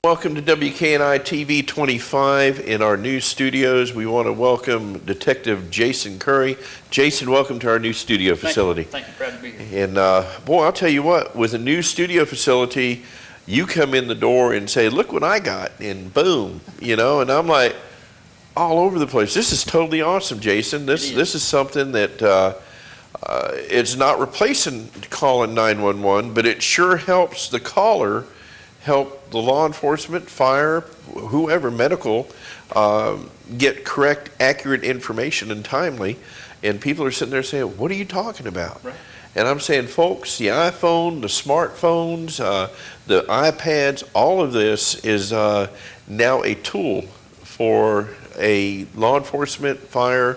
Welcome to WKNI TV 25 in our new studios. We want to welcome Detective Jason Curry. Jason, welcome to our new studio facility. Thank you. Proud to be here. And boy, I'll tell you what, with a new studio facility, you come in the door and say, look what I got, and boom, and I'm like, all over the place. This is totally awesome, Jason. This is something that it's not replacing calling 911, but it sure helps the caller help the law enforcement, fire, whoever, medical, get correct, accurate information and timely. And people are sitting there saying, what are you talking about? Right. And I'm saying, folks, the iPhone, the smartphones, the iPads, all of this is now a tool for a law enforcement, fire,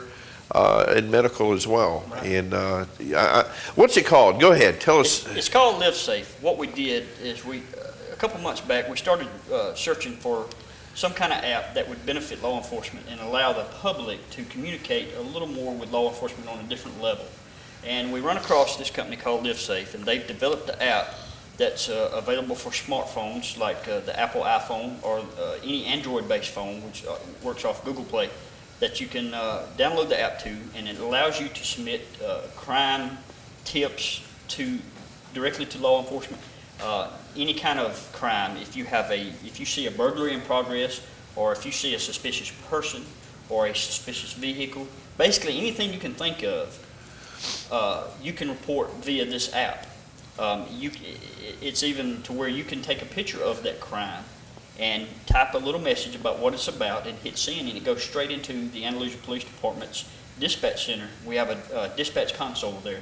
and medical as well. Right. And what's it called? Go ahead, tell us. It's called Live Safe. What we did is a couple months back, we started searching for some kind of app that would benefit law enforcement and allow the public to communicate a little more with law enforcement on a different level. And we run across this company called Live Safe, and they've developed an app that's available for smartphones like the Apple iPhone or any Android-based phone, which works off Google Play, that you can download the app to, and it allows you to submit crime tips directly to law enforcement. Any kind of crime, if you see a burglary in progress, or if you see a suspicious person or a suspicious vehicle, basically anything you can think of, you can report via this app. It's even to where you can take a picture of that crime and type a little message about what it's about and hit send, and it goes straight into the Andalusia Police Department's dispatch center. We have a dispatch console there,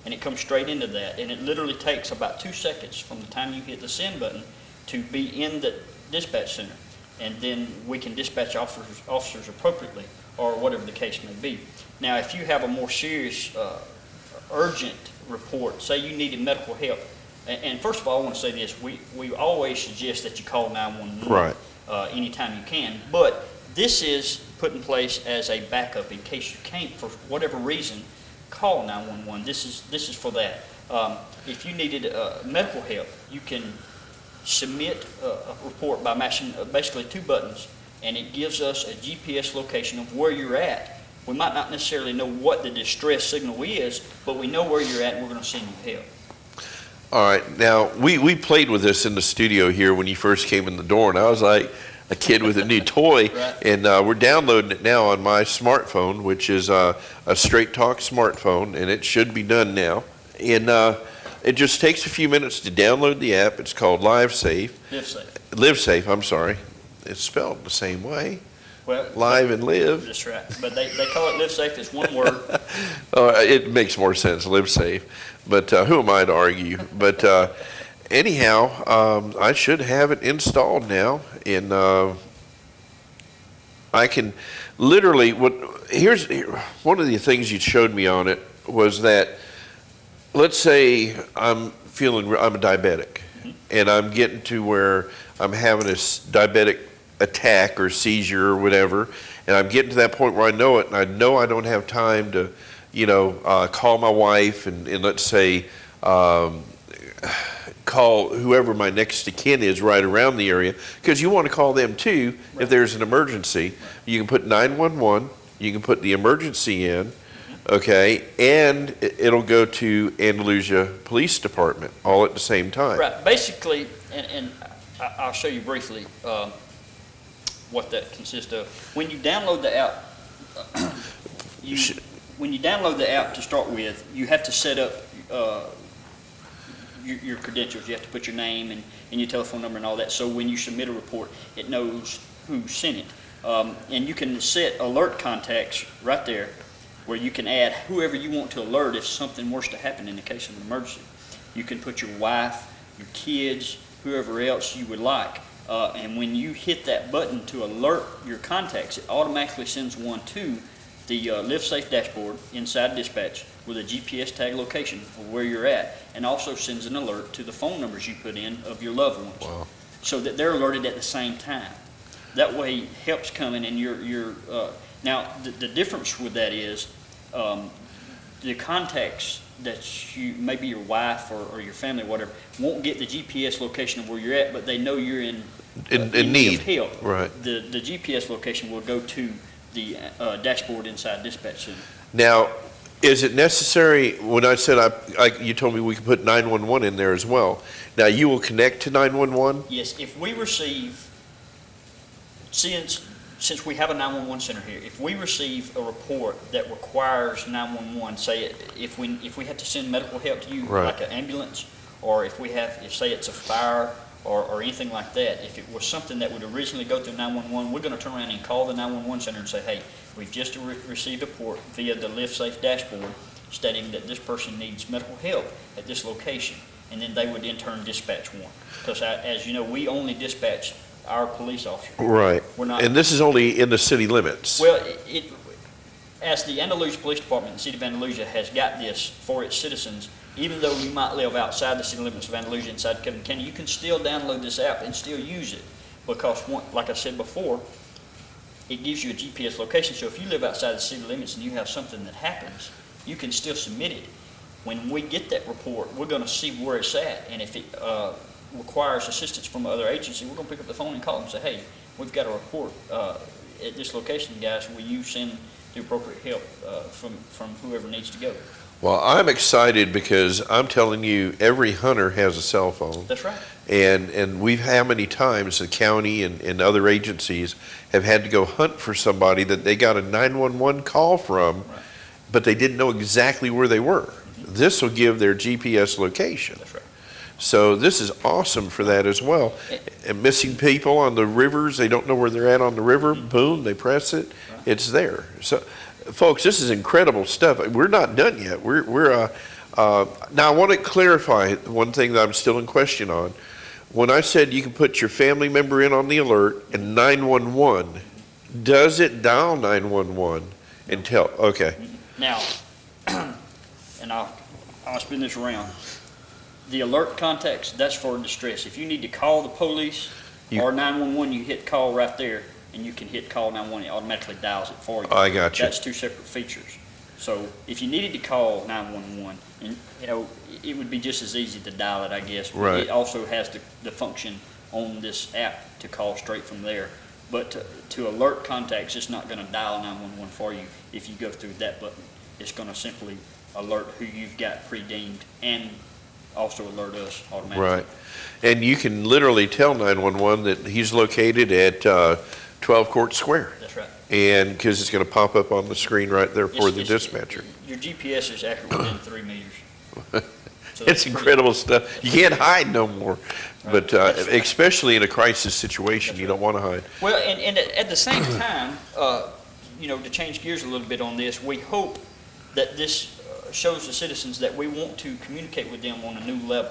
and it comes straight into that, and it literally takes about 2 seconds from the time you hit the send button to be in the dispatch center, and then we can dispatch officers appropriately, or whatever the case may be. Now, if you have a more serious, urgent report, say you needed medical help, and first of all, I want to say this, we always suggest that you call 911 Right. Anytime you can, but this is put in place as a backup in case you can't, for whatever reason, call 911. This is for that. If you needed medical help, you can submit a report by mashing basically 2 buttons, and it gives us a GPS location of where you're at. We might not necessarily know what the distress signal is, but we know where you're at, and we're going to send you help. All right, now we played with this in the studio here when you first came in the door, and I was like a kid with a new toy. Right. And we're downloading it now on my smartphone, which is a Straight Talk smartphone, and it should be done now. And it just takes a few minutes to download the app. It's called Live Safe. Live Safe. Live Safe, I'm sorry. It's spelled the same way. Well, Live and live. that's right. But they call it Live Safe. It's one word. It makes more sense, Live Safe. But who am I to argue? But anyhow, I should have it installed now, and I can literally, here's one of the things you showed me on it was that, let's say I'm a diabetic, and I'm getting to where I'm having a diabetic attack or seizure or whatever, and I'm getting to that point where I know it, and I know I don't have time to, call my wife and let's say call whoever my next of kin is right around the area, because you want to call them too. Right. If there's an emergency. Right. You can put 911, you can put the emergency in, okay, and it'll go to Andalusia Police Department all at the same time. Right. Basically, and I'll show you briefly what that consists of. When you download the app, when you download the app to start with, you have to set up your credentials. You have to put your name and your telephone number and all that. So when you submit a report, it knows who sent it. And you can set alert contacts right there, where you can add whoever you want to alert if something were to happen in the case of an emergency. You can put your wife, your kids, whoever else you would like. And when you hit that button to alert your contacts, it automatically sends one to the Live Safe dashboard inside dispatch with a GPS tag location of where you're at, and also sends an alert to the phone numbers you put in of your loved ones. Wow. So that they're alerted at the same time. That way help's coming, and you're now the difference with that is the contacts that you, maybe your wife or your family or whatever, won't get the GPS location of where you're at, but they know you're in in need. Of help, Right. the GPS location will go to the dashboard inside dispatch center. Now, is it necessary, when I said you told me we could put 911 in there as well. Now, you will connect to 911? Yes, if we receive, since we have a 911 center here, if we receive a report that requires 911, say if we have to send medical help to you, Right. like an ambulance, or if say it's a fire or anything like that, if it was something that would originally go through 911, we're going to turn around and call the 911 center and say, hey, we've just received a report via the Live Safe dashboard stating that this person needs medical help at this location, and then they would in turn dispatch one. Because as you know, we only dispatch our police officers. Right. We're not. And this is only in the city limits? Well, as the Andalusia Police Department, the city of Andalusia has got this for its citizens, even though you might live outside the city limits of Andalusia, inside Covington County, you can still download this app and still use it. Because, like I said before, it gives you a GPS location. So if you live outside the city limits and you have something that happens, you can still submit it. When we get that report, we're going to see where it's at. And if it requires assistance from another agency, we're going to pick up the phone and call them and say, hey, we've got a report at this location, guys. Will you send the appropriate help from whoever needs to go? Well, I'm excited because I'm telling you, every hunter has a cell phone. That's right. And how many times the county and other agencies have had to go hunt for somebody that they got a 911 call from, Right. but they didn't know exactly where they were. This will give their GPS location. That's right. So this is awesome for that as well. And missing people on the rivers, they don't know where they're at on the river, boom, they press it, Right. it's there. So, folks, this is incredible stuff. We're not done yet. Now I want to clarify one thing that I'm still in question on. When I said you can put your family member in on the alert and 911, does it dial 911 and tell? Okay. Now, and I'll spin this around. The alert contacts, that's for distress. If you need to call the police or 911, you hit call right there, and you can hit call 911. It automatically dials it for you. I got you. That's two separate features. So if you needed to call 911, and it would be just as easy to dial it, I guess. But Right. it also has the function on this app to call straight from there. But to alert contacts, it's not going to dial 911 for you if you go through that button. It's going to simply alert who you've got pre-deemed and also alert us automatically. Right. And you can literally tell 911 that he's located at 12 Court Square. That's right. And because it's going to pop up on the screen right there for the It's- dispatcher. Your GPS is accurate within 3 meters. So It's that's pretty- incredible stuff. You can't hide no more. Right. But That's right. especially in a crisis situation, That's you right. don't want to hide. Well, and at the same time, to change gears a little bit on this, we hope that this shows the citizens that we want to communicate with them on a new level.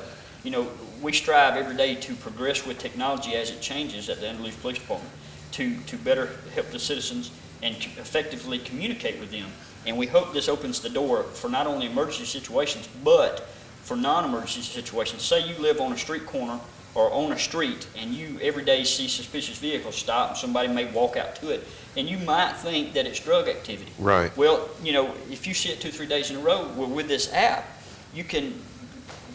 We strive every day to progress with technology as it changes at the Andalusia Police Department to better help the citizens and effectively communicate with them. And we hope this opens the door for not only emergency situations, but for non-emergency situations. Say you live on a street corner or on a street and you every day see suspicious vehicles stop and somebody may walk out to it, and you might think that it's drug activity. Right. Well, if you see it 2-3 days in a row, well, with this app,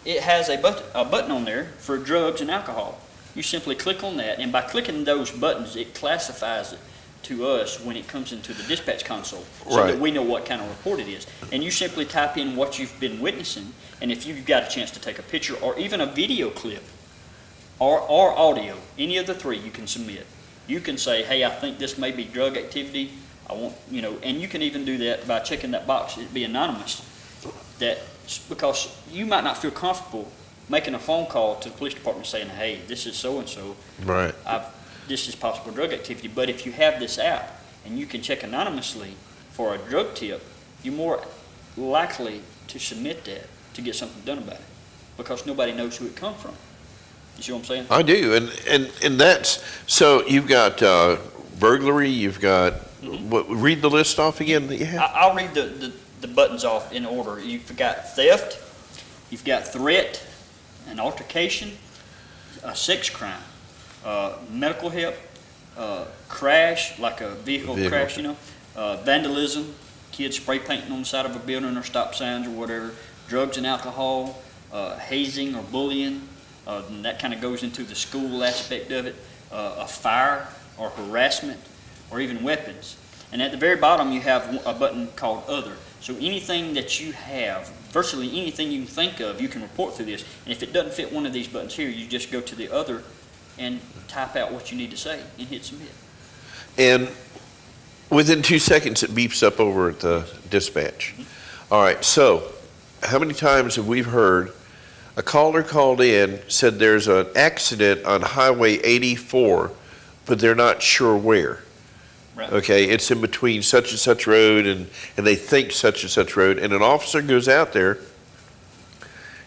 it has a button on there for drugs and alcohol. You simply click on that, and by clicking those buttons, it classifies it to us when it comes into the dispatch console, so Right. that we know what kind of report it is. And you simply type in what you've been witnessing, and if you've got a chance to take a picture or even a video clip or audio, any of the three you can submit. You can say, hey, I think this may be drug activity. And you can even do that by checking that box. It'd be anonymous. Because you might not feel comfortable making a phone call to the police department saying, hey, this is so-and-so. Right. This is possible drug activity. But if you have this app and you can check anonymously for a drug tip, you're more likely to submit that to get something done about it, because nobody knows who it come from. You see what I'm saying? I do. And that's, so you've got burglary, you've got, read the list off again that you have? I'll read the buttons off in order. You've got theft, you've got threat, an altercation, a sex crime, medical help, crash, like a vehicle crash, vandalism, kids spray painting on the side of a building or stop signs or whatever, drugs and alcohol, hazing or bullying, And that kind of goes into the school aspect of it, a fire or harassment or even weapons. And at the very bottom, you have a button called Other. So anything that you have, virtually anything you can think of, you can report through this. And if it doesn't fit one of these buttons here, you just go to the Other and type out what you need to say and hit submit. And within 2 seconds, it beeps up over at the dispatch. All right, so how many times have we heard a caller called in, said there's an accident on Highway 84, but they're not sure where? Right. Okay, it's in between such and such road, and they think such and such road, and an officer goes out there,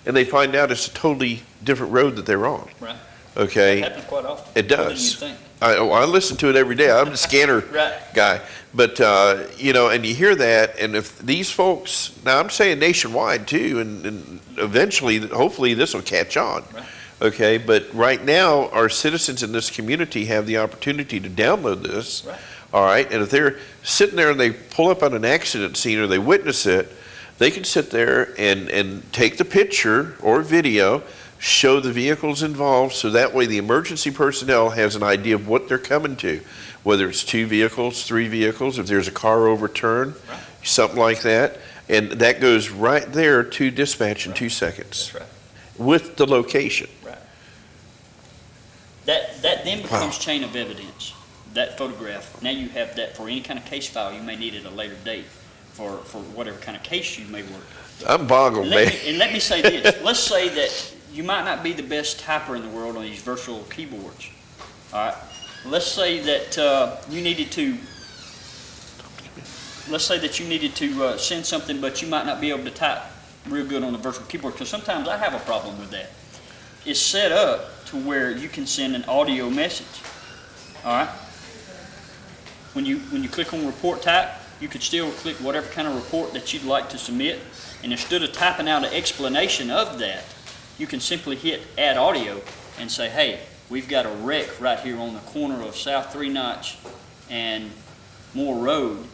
and they find out it's a totally different road that they're on. Right. Okay? It happens quite often. It More than does. you'd think. I listen to it every day. I'm a scanner Right. guy. But, and you hear that, and if these folks, now I'm saying nationwide too, and eventually, hopefully this will catch on. Right. Okay, but right now, our citizens in this community have the opportunity to download this. Right. All right, and if they're sitting there and they pull up on an accident scene or they witness it, they can sit there and take the picture or video, show the vehicles involved, so that way the emergency personnel has an idea of what they're coming to, whether it's 2 vehicles, 3 vehicles, if there's a car overturned, Right. something like that. And that goes right there to dispatch in 2 seconds That's right. with the location. Right. That then becomes chain of evidence. That photograph, now you have that for any kind of case file you may need at a later date for whatever kind of case you may work. I'm boggled, man. And let me say this. Let's say that you might not be the best typer in the world on these virtual keyboards. All right. Let's say that you needed to. Let's say that you needed to send something, but you might not be able to type real good on the virtual keyboard, because sometimes I have a problem with that. It's set up to where you can send an audio message. All right. When you click on report type, you could still click whatever kind of report that you'd like to submit, and instead of typing out an explanation of that, you can simply hit add audio and say, hey, we've got a wreck right here on the corner of South 3 Notch and Moore Road.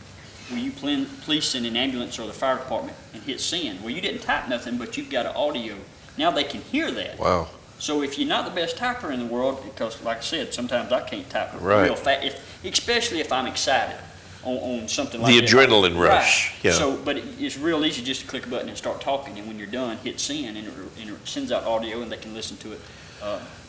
Will you please send an ambulance or the fire department, and hit send? Well, you didn't type nothing, but you've got an audio. Now they can hear that. Wow. So if you're not the best typer in the world, because like I said, sometimes I can't type Right. real fast, especially if I'm excited on something like The that. adrenaline rush. Right. Yeah. So, but it's real easy just to click a button and start talking, and when you're done, hit send, and it sends out audio, and they can listen to it.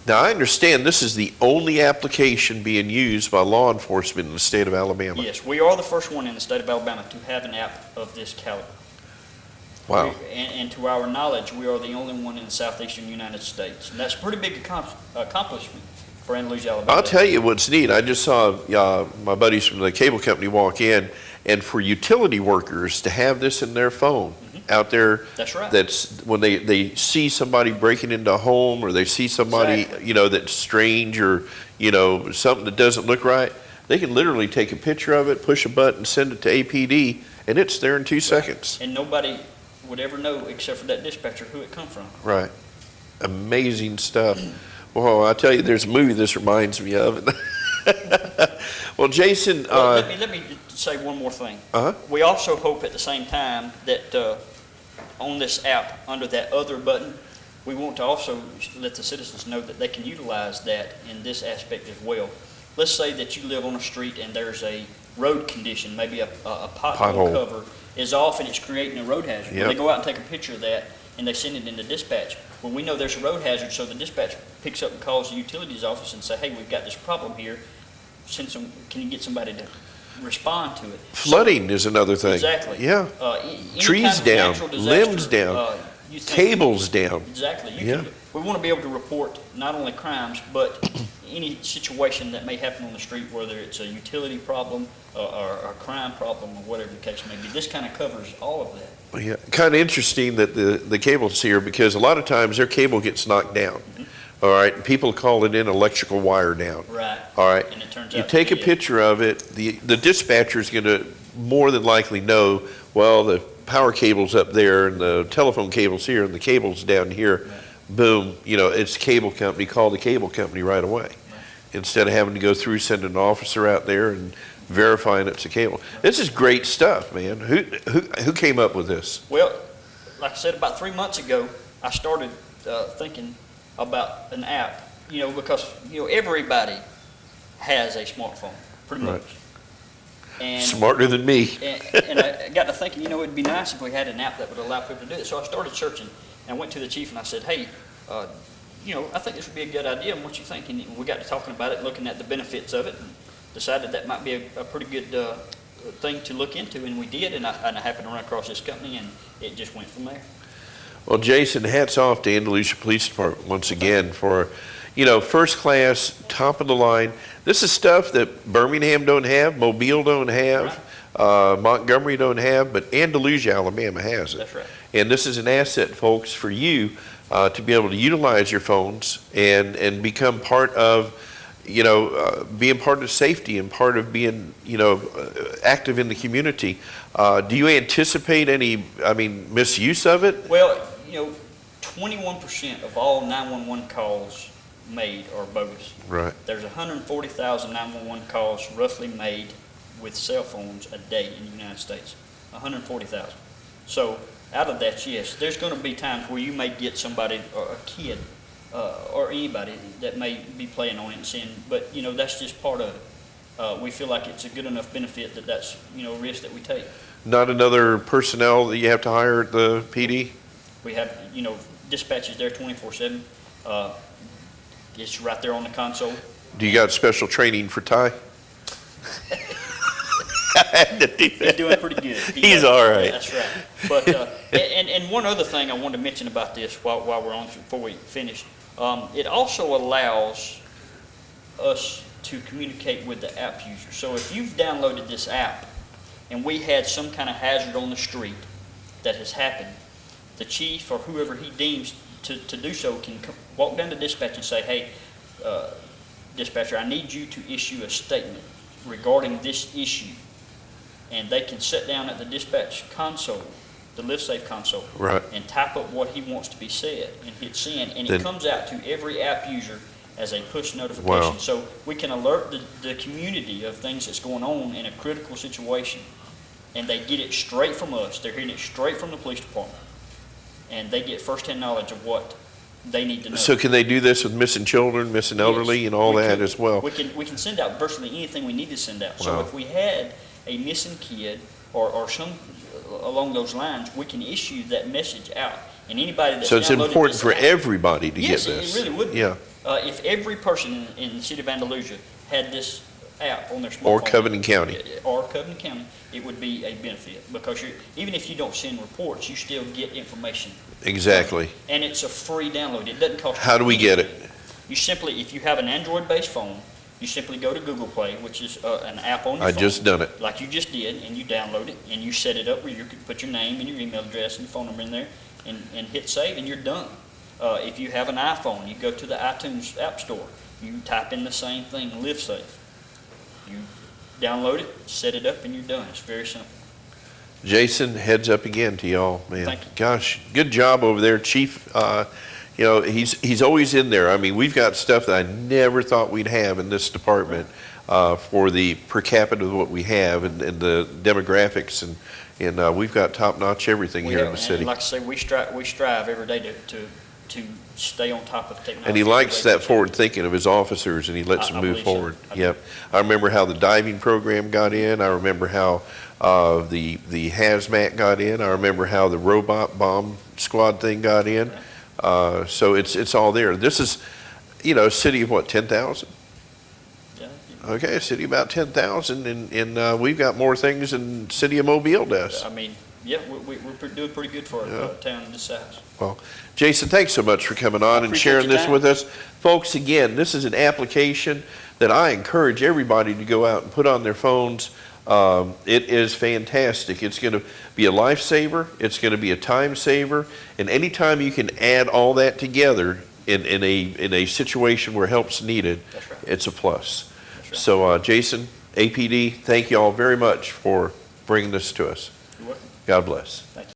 Now, I understand this is the only application being used by law enforcement in the state of Alabama. Yes, we are the first one in the state of Alabama to have an app of this caliber. Wow. And to our knowledge, we are the only one in the southeastern United States. And that's a pretty big accomplishment for Andalusia, Alabama. I'll tell you what's neat. I just saw my buddies from the cable company walk in, and for utility workers to have this in their phone out there. That's right. That's when they see somebody breaking into a home, or they see somebody, Exactly. that's strange, or, something that doesn't look right. They can literally take a picture of it, push a button, send it to APD, and it's there in 2 seconds. And nobody would ever know, except for that dispatcher, who it come from. Right. Amazing stuff. Well, I tell you, there's a movie this reminds me of. Well, Jason. Well, let me say one more thing. Uh-huh. We also hope at the same time that on this app, under that other button, we want to also let the citizens know that they can utilize that in this aspect as well. Let's say that you live on a street and there's a road condition, maybe a pothole cover is off and it's creating a road hazard. Yep. Well, they go out and take a picture of that and they send it into dispatch. Well, we know there's a road hazard, so the dispatch picks up and calls the utilities office and say, hey, we've got this problem here. Can you get somebody to respond to it? Flooding is another thing. Exactly. Yeah. Any Trees kind of down, natural disaster, limbs down, you think- cables down. Exactly. Yeah. We want to be able to report not only crimes, but any situation that may happen on the street, whether it's a utility problem or a crime problem or whatever the case may be. This kind of covers all of that. Yeah. Kind of interesting that the cable's here, because a lot of times their cable gets knocked down. All right. People call it in electrical wire down. Right. All right. And it turns You out take to a be picture of it, the dispatcher is going to more than likely know, well, the power cable's up there and the telephone cable's here and the cable's down here. Right. Boom, it's cable company, call the cable company right away. Right. Instead of having to go through sending an officer out there and verifying it's a cable. This is great stuff, man. Who came up with this? Well, like I said, about 3 months ago, I started thinking, about an app, because, everybody has a smartphone, pretty Right. much. And, Smarter than me. and I got to thinking, it'd be nice if we had an app that would allow people to do it. So I started searching and went to the chief and I said, hey, I think this would be a good idea, and what you think? And we got to talking about it, looking at the benefits of it, and decided that might be a pretty good thing to look into, and we did, and I happened to run across this company, and it just went from there. Well, Jason, hats off to Andalusia Police Department once again for, first class, top of the line. This is stuff that Birmingham don't have, Mobile don't have, Montgomery don't have, but Andalusia, Alabama has it. That's right. And this is an asset, folks, for you to be able to utilize your phones and become part of, being part of safety and part of being, active in the community. Do you anticipate any, misuse of it? Well, 21% of all 911 calls made are bogus. Right. There's 140,000 911 calls roughly made with cell phones a day in the United States. 140,000. So out of that, yes, there's going to be times where you may get somebody, or a kid, or anybody that may be playing on it and saying, but that's just part of it. We feel like it's a good enough benefit that's a risk that we take. Not another personnel that you have to hire at the PD? We have dispatches there 24/7. It's right there on the console. Do you got special training for Ty? I had to do He's that. doing pretty good. He's all right. Yeah, that's right. But and one other thing I wanted to mention about this while we're on before we finish, it also allows us to communicate with the app user. So if you've downloaded this app and we had some kind of hazard on the street that has happened, the chief or whoever he deems to do so can walk down to dispatch and say, hey, dispatcher, I need you to issue a statement regarding this issue. And they can sit down at the dispatch console, the LiveSafe console, Right. and type up what he wants to be said and hit send, and Then- it comes out to every app user as a push notification. Wow. So we can alert the community of things that's going on in a critical situation, and they get it straight from us. They're hearing it straight from the police department, and they get firsthand knowledge of what they need to know. So can they do this with missing children, missing elderly, Yes, and all we that can. as well? We can send out virtually anything we need to send out. So Wow. if we had a missing kid or some along those lines, we can issue that message out. And anybody that's So it's downloaded important this for app- everybody to Yes, get this. it really would be. Yeah, If every person in the city of Andalusia had this app on their smartphone. or Covenant County. Or Covenant County, it would be a benefit, because even if you don't send reports, you still get information. Exactly. And it's a free download. It doesn't cost you How do we get it? anything. You simply, if you have an Android-based phone, you simply go to Google Play, which is an app on your I phone. just done it. Like you just did, and you download it, and you set it up where you could put your name and your email address and your phone number in there, and hit save, and you're done. If you have an iPhone, you go to the iTunes App Store. You type in the same thing, LiveSafe. You download it, set it up, and you're done. It's very simple. Jason, heads up again to y'all, man. Thank you. Gosh, good job over there, Chief. He's always in there. I mean, we've got stuff that I never thought we'd have in this department for the per capita of what we have and the demographics, and we've got top-notch everything here in the city. And like I say, we strive every day to stay on top of technology. And he likes that forward thinking of his officers, and he lets I them move believe so. forward. I do. Yep. I remember how the diving program got in. I remember how the hazmat got in. I remember how the robot bomb squad thing got in. So it's all there. This is, a city of what, 10,000? Yeah. Okay, a city about 10,000, and we've got more things than city of Mobile does. I mean, yeah, we're doing pretty good for a town this size. Well, Jason, thanks so much for coming on and Appreciate sharing your this time. with us. Folks, again, this is an application that I encourage everybody to go out and put on their phones. It is fantastic. It's going to be a lifesaver. It's going to be a time saver. And anytime you can add all that together in a situation where help's needed, That's right. it's a plus. That's right. So, Jason, APD, thank you all very much for bringing this to us. You're welcome. God bless. Thank you.